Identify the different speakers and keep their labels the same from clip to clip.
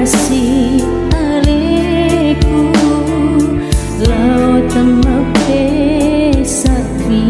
Speaker 1: kasih aleku laut mape sapi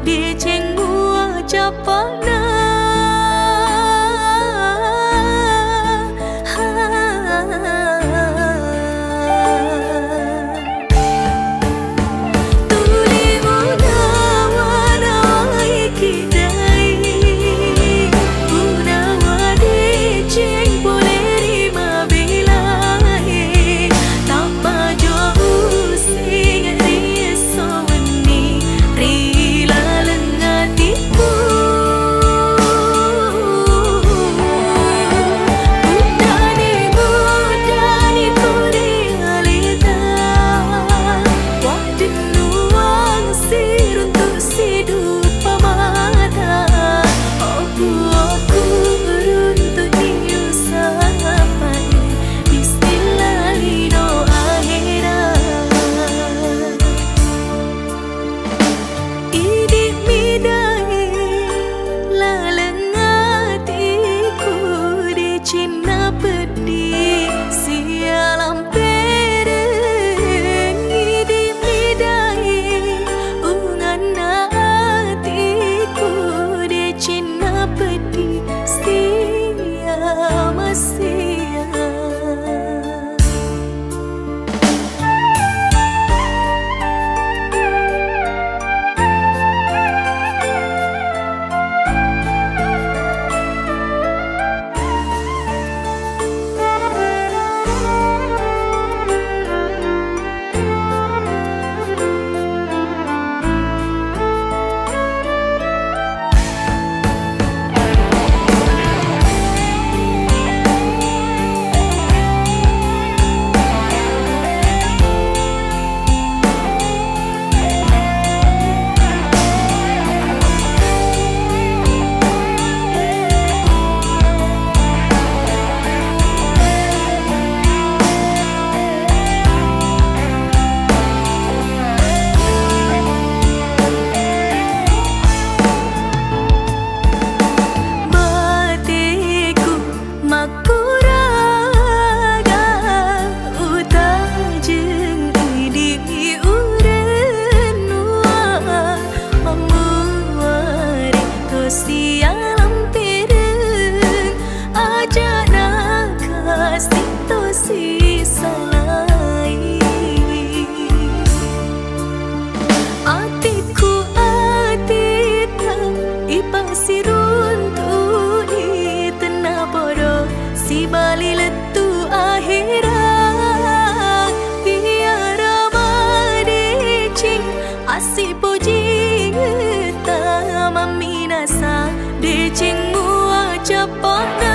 Speaker 2: Di cengua capana
Speaker 1: Rila lengatiku
Speaker 2: si puji ngeta mami nasa de ching mua chapana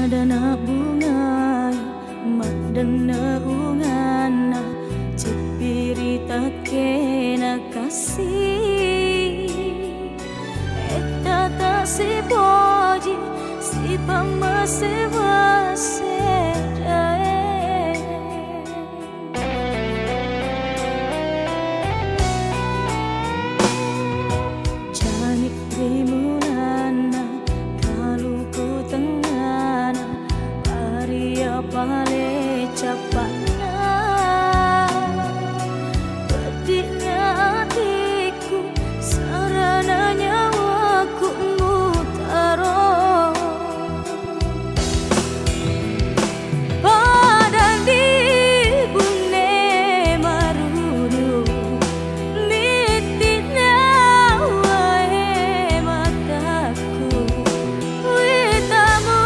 Speaker 1: Dana bunga madana ungana cepirita kena kasih eta tak si boji si pamasewa sedae janik rimunana kalau ku tengah pale capana pedihnya hatiku sarana nyawaku mutaro padang di bune marudu mitina wae mataku witamu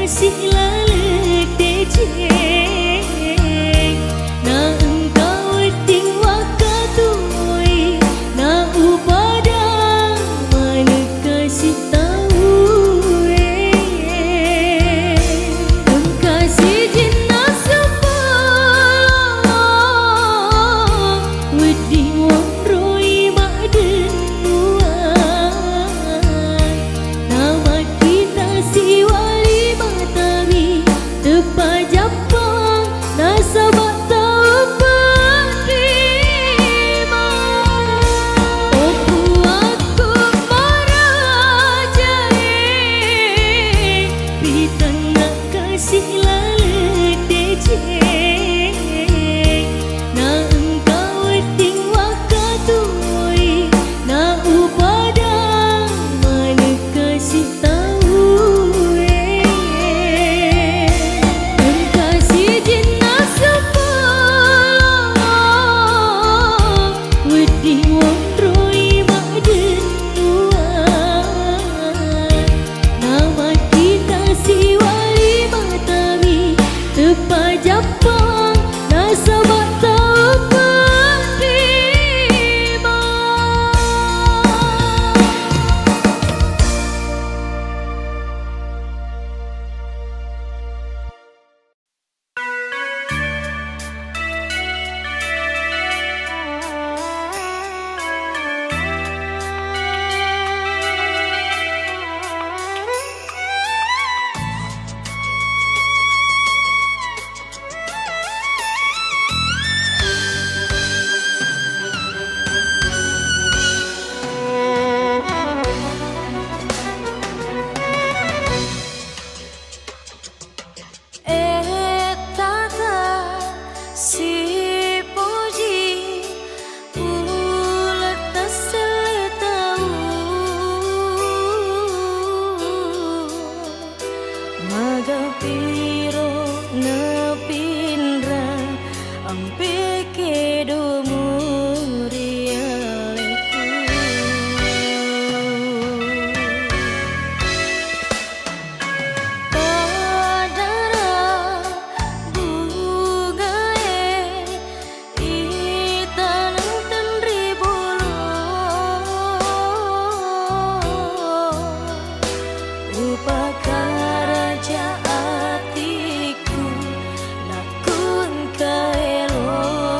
Speaker 2: kasih lalete jeng na engkau ting wakatui na upada mana kasih tahu kasih jinna sepala wedi wonroi maden nuan nama kita si wali matawi tepa Japang nasabak tahu penerima oku aku marajai pitan nak kasih lalete jeng na engkau ting wakatui na upada mana kasih tahu kasih jinna sepala wedi wonroi maden nuan nama kita si wali matawi tepa Japang nasabak tahu penerima
Speaker 1: tata si puji ulat tasel tahu magapiro napindra ampe kedo murialeku padara bugae itan tenri bolo upakaraja atiku nakun kaelo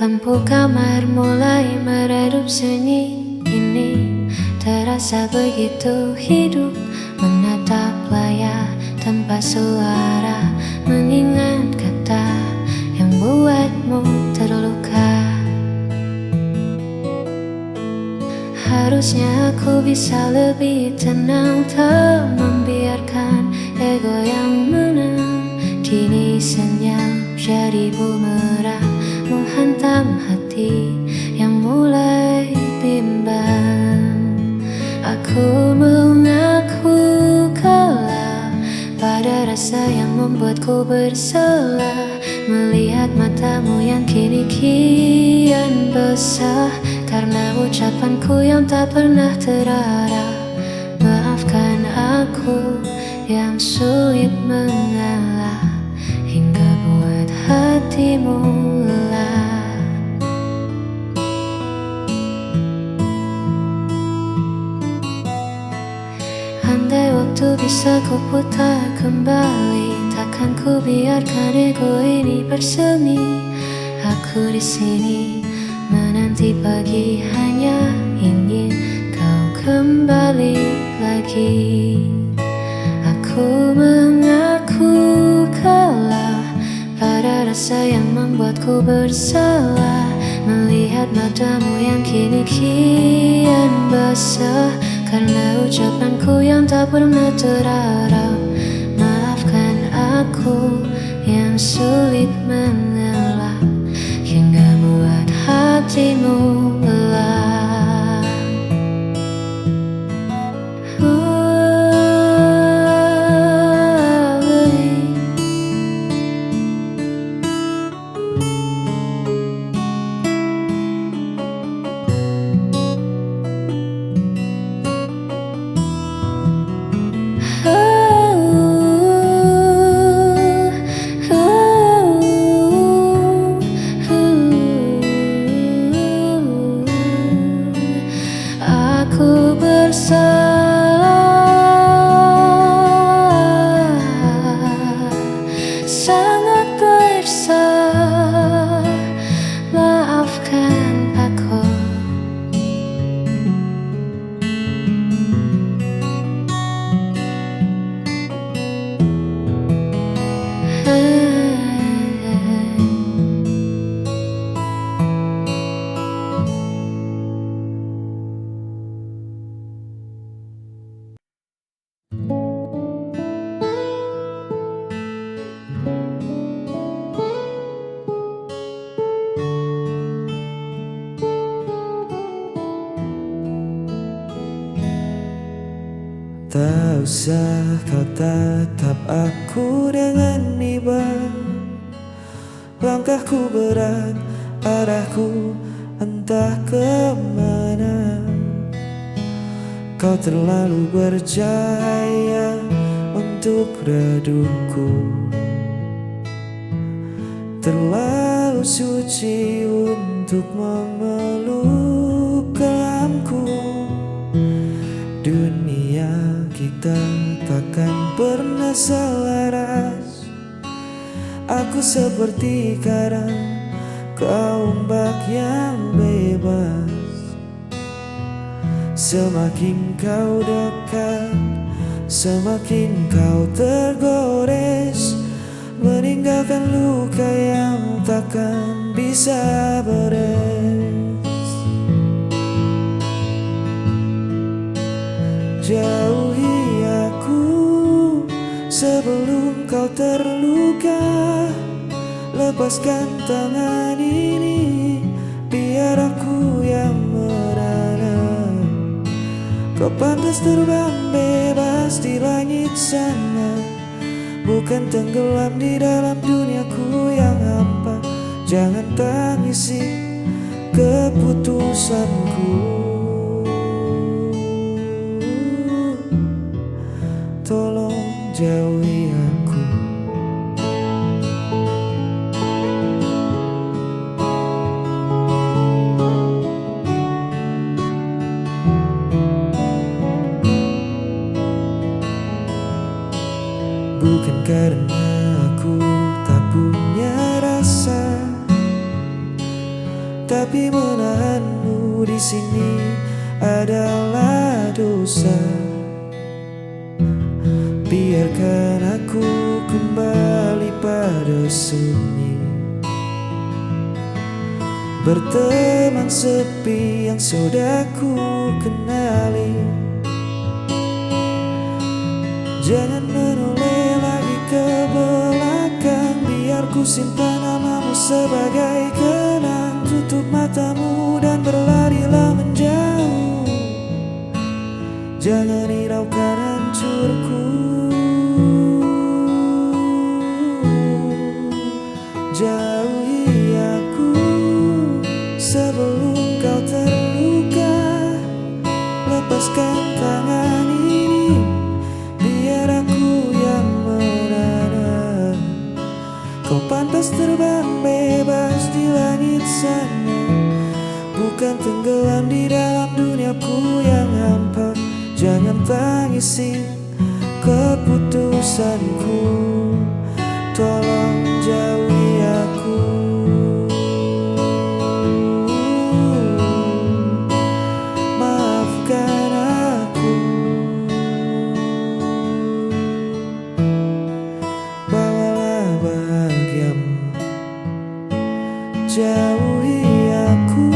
Speaker 1: Lampu kamar mulai meredup sunyi ini. Terasa begitu hidup menatap layar tanpa suara, mengingat kata yang buatmu terluka. Harusnya aku bisa lebih tenang, tak membiarkan ego yang menang. Kini senyap jadi bumerang, menghantam hati yang mulai bimbang. Aku mengaku kalah pada rasa yang membuatku bersalah, melihat matamu yang kini kian basah karena ucapanku yang tak pernah terarah. Maafkan aku yang sulit mengalah, hingga buat hatimu lelah. Andai waktu bisa ku putar kembali, takkan ku biarkan ego ini bersemi. Aku di sini menanti pagi, hanya ingin kau kembali lagi. Aku mengaku kalah pada rasa yang membuatku bersalah, melihat matamu yang kini kian basah karena ucapanku yang tak pernah terarah. Maafkan aku yang sulit mengalah, hingga buat hatimu lelah. Aku bersalah, sangat bersalah. Maafkan aku.
Speaker 3: Tak usah kau tatap aku dengan iba. Langkahku berat, arahku entah kemana. Kau terlalu bercahaya untuk redupku, terlalu suci untuk memeluk kelamku. Dunia kita takkan pernah selaras. Aku seperti karang, kau ombak yang bebas. Semakin kau dekat, semakin kau tergores, meninggalkan luka yang takkan bisa beres. Jauhi aku sebelum kau terluka. Lepaskan tangan ini, biar aku yang merana. Kau pantas terbang bebas di langit sana, bukan tenggelam di dalam duniaku yang hampa. Jangan tangisi keputusanku, tolong jauhi aku. Bukan karena aku tak punya rasa, menahanmu di sini adalah dosa. Biarkan aku kembali pada sunyi, berteman sepi yang sudah ku kenali. Jangan menoleh lagi ke belakang, biar ku simpan namamu sebagai kenang. Tutup matamu dan berlarilah menjauh, jangan hiraukan hancurku. Jauhi aku sebelum kau terluka. Lepaskan tangan ini, biar aku yang menara. Kau pantas terbang bebas di langit sana, bukan tenggelam di dalam duniaku yang hampa. Jangan tangisi keputusanku, tolong jauhi aku. Maafkan aku, bawalah bahagiamu. Jauhi aku,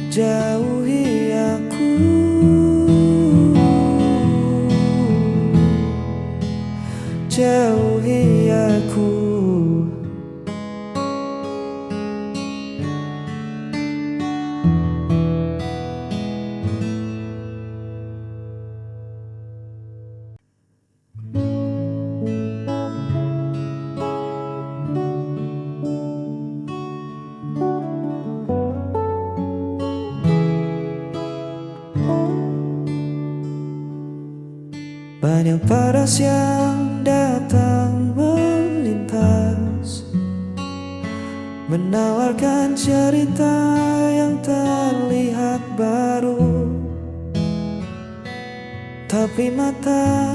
Speaker 3: jauhi aku, jauhi aku. Banyak paras yang datang melintas, menawarkan cerita yang terlihat baru. Tapi mata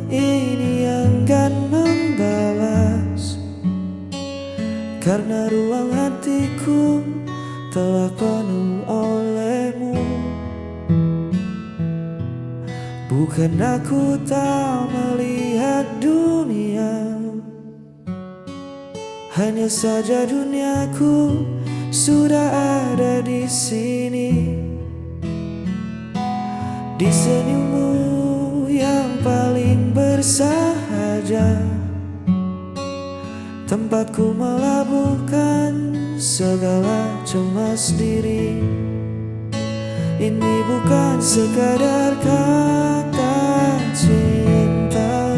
Speaker 3: ini enggan membalas, karena ruang hatiku telah penuh olehmu. Bukan aku tak melihat dunia, hanya saja duniaku sudah ada di sini. Di senyummu yang paling bersahaja, tempatku melabuhkan segala cemas diri. Ini bukan sekadar kata cinta,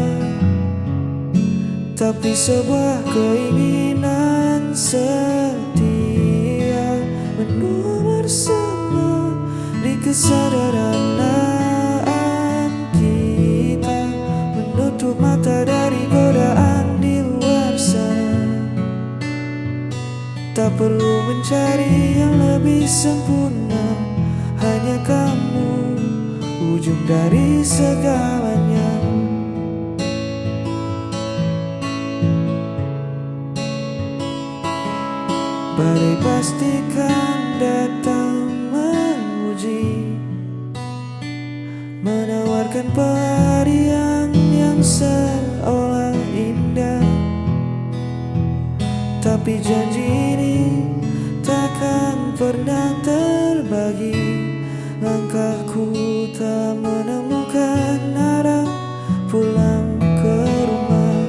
Speaker 3: tapi sebuah keinginan setia, menua bersama di kesederhanaan kita, menutup mata dari godaan di luar sana. Tak perlu mencari yang lebih sempurna, hanya kamu ujung dari segalanya. Badai pastikan datang menguji, menawarkan pelarian yang seolah indah. Tapi janji ini takkan pernah terbagi. Langkahku tak menemukan arah pulang ke rumah.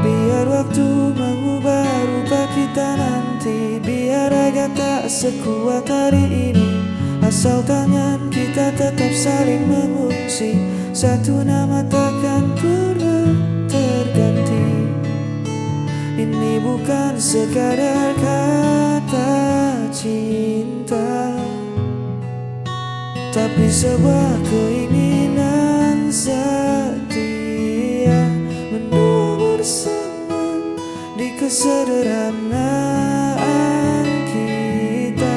Speaker 3: Biar waktu mengubah rupa kita nanti, biar raga tak sekuat hari ini, asal tangan kita tetap saling mengunci. Satu nama takkan pernah terganti. Ini bukan sekadar kata cinta, tapi sebuah keinginan setia, menua bersama di kesederhanaan kita,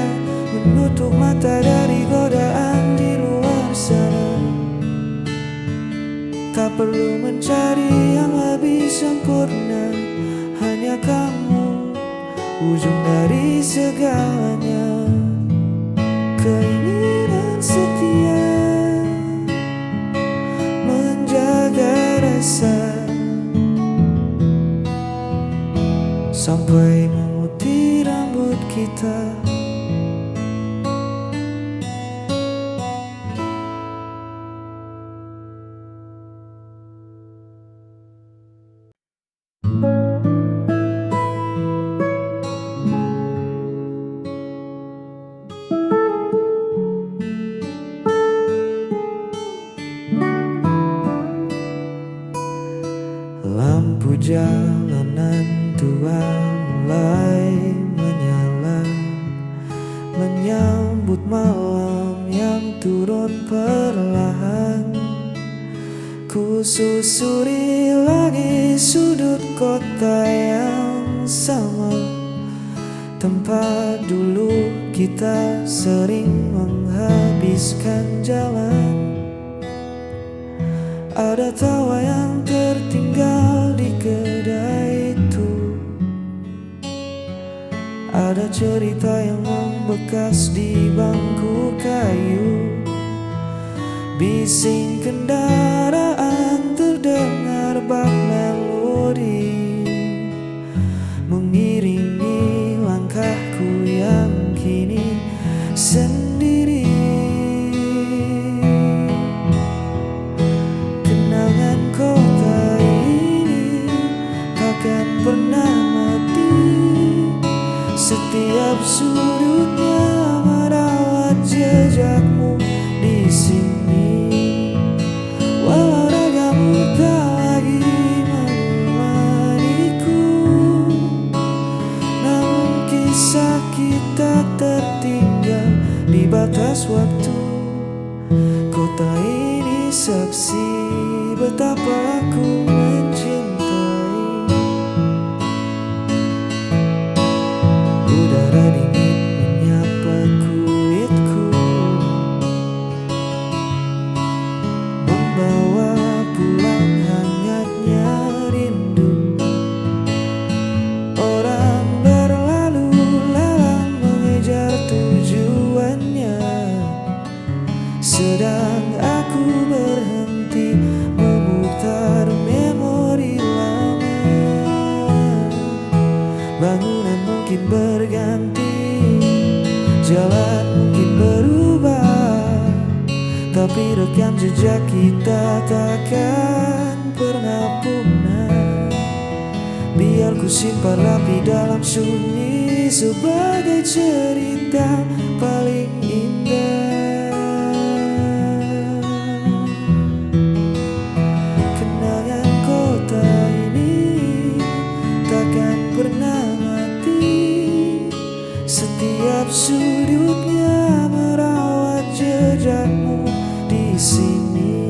Speaker 3: menutup mata dari godaan di luar sana. Tak perlu mencari yang lebih ujung dari segalanya. Keinginan setia menjaga rasa sampai memutih rambut kita. Lampu jalanan tua mulai menyala, menyambut malam yang turun perlahan. Ku susuri lagi sudut kota yang sama, tempat dulu kita sering menghabiskan jalan. Ada tawa yang tertinggal di kedai itu, ada cerita yang membekas di bangku kayu. Bising kendaraan terdengar bak melodi, mengiringi langkahku yang kini sendiri. Kenangan kota ini takkan pernah mati, setiap sudutnya merawat jejakmu di sini. Walau ragamu tak lagi menemaniku, namun kisah kita tertinggal di batas waktu. Kota ini saksi betapa aku mencintai. Udara dingin menyapa kulitku, membawa pulang hangatnya rindu. Orang berlalu lalang mengejar tujuannya, sedang aku berhenti memutar memori lama. Bangunan mungkin berganti, jalan mungkin berubah, tapi rekam jejak kita takkan pernah punah. Biar ku simpan rapi dalam sunyi sebagai cerita paling indah. Kenangan kota ini takkan pernah mati, setiap sudutnya merawat jejakmu di sini.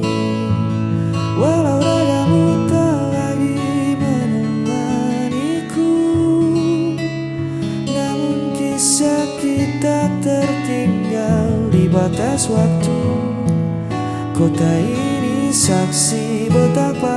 Speaker 3: Walau ragamu tak lagi menemaniku, namun kisah kita tertinggal di batas waktu. Kota ini saksi betapa